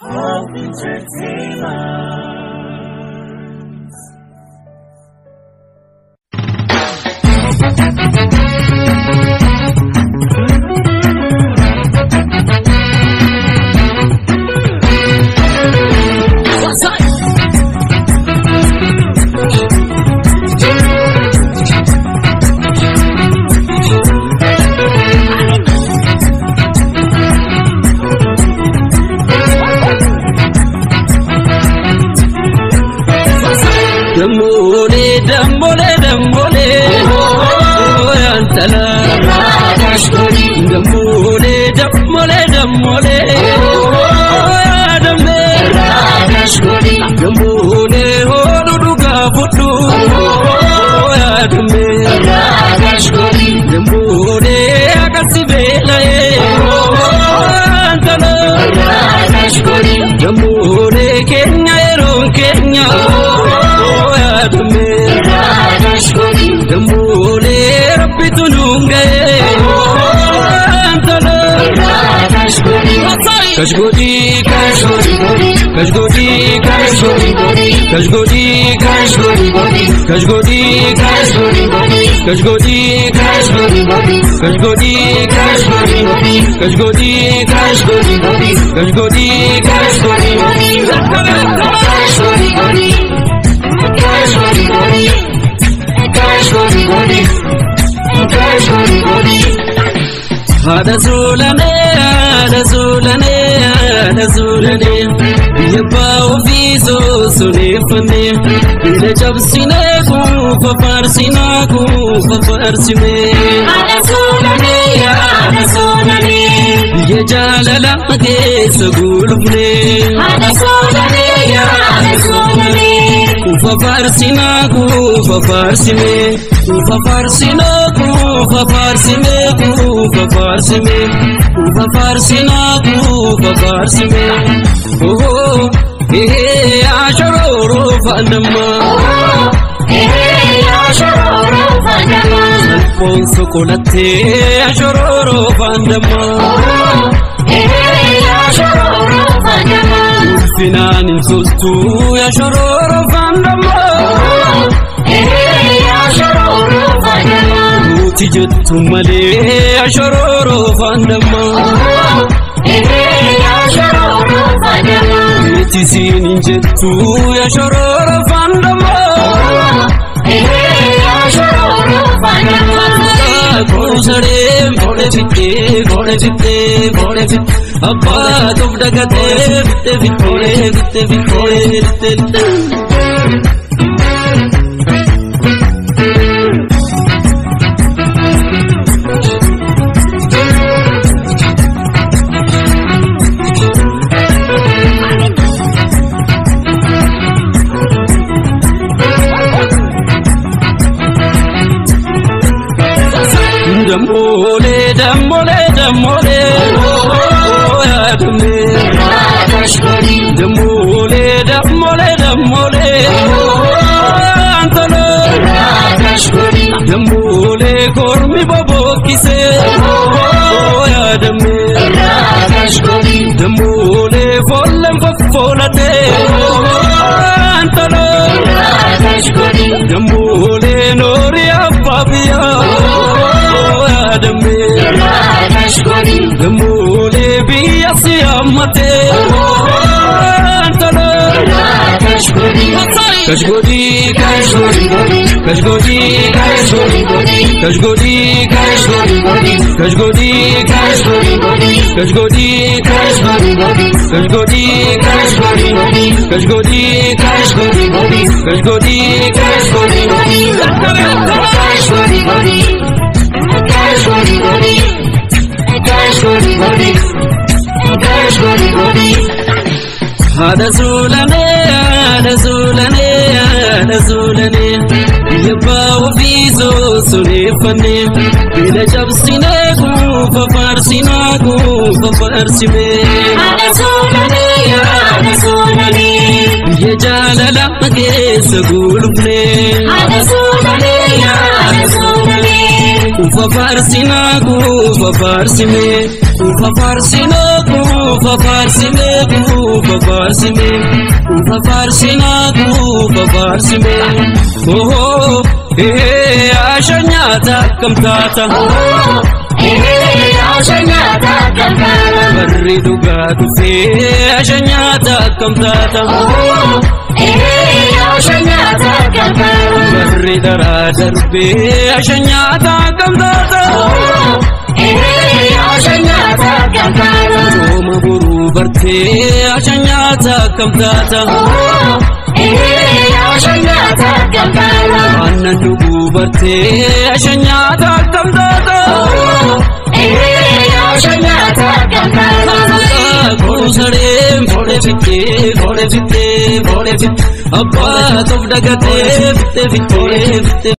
Hope Entertainment. Kashgodi, Kashgodi, Kashgodi, Kashgodi, Kashgodi, Kashgodi, Kashgodi, Kashgodi, Kashgodi, Kashgodi, Kashgodi, Kashgodi, Kashgodi, Kashgodi, Kashgodi, Kashgodi, Hada Zulane, Yabba Viso Sunifane, the Jabsine, for Farsina, for Farsime, Hada Zulane, Yajalala, so good of name, Hada Zulane, for Farsina, for Farsime, for Farsina, for Farsime, for Farsime, for Farsina, for Farsime. Oh, hey, Ashoro Vandama. Hey, Ashoro Vandama. Alfonso Colate, Ashoro Vandama. Hey, Ashoro Vandama. Finan in Sostu, Ashoro Vandama. Hey, Ashoro Vandama. Tijetu Male, Ashoro Vandama. Tisin injetu ya shororo fandama. Ya shororo fandama. Kusare bode bitte, bode bitte, bode bitte. Abba tubdagate bitte bitte, bitte bitte. Kashgodi, Kashgodi, Kashgodi, Kashgodi, Kashgodi, Kashgodi, Kashgodi, Kashgodi, Kashgodi, Kashgodi, Kashgodi, Kashgodi, Kashgodi, Kashgodi, Kashgodi, Kashgodi, Hada Zulane, Yabba Viso Sunifane, the Jabsine, for Farsina, for Farsime, Hada Zulane, Yajalala, so good of name, Hada Zulane, for Farsina, for Farsime. ufa farsina ufa farsime ufa farsime ufa farsina ufa farsime oh ashanyata kamtata ashanyata kamtata barri dugatu fe ashanyata kamtata ashanyata kamtata barri daradar be ashanyata kamtata ashanyata kamtata Roma buru barte ashanyata kamtata ashanyata kamtata anna dugu barte ashanyata kamtata ashanyata kamtata kusare bode fitte abba tobdagate fitte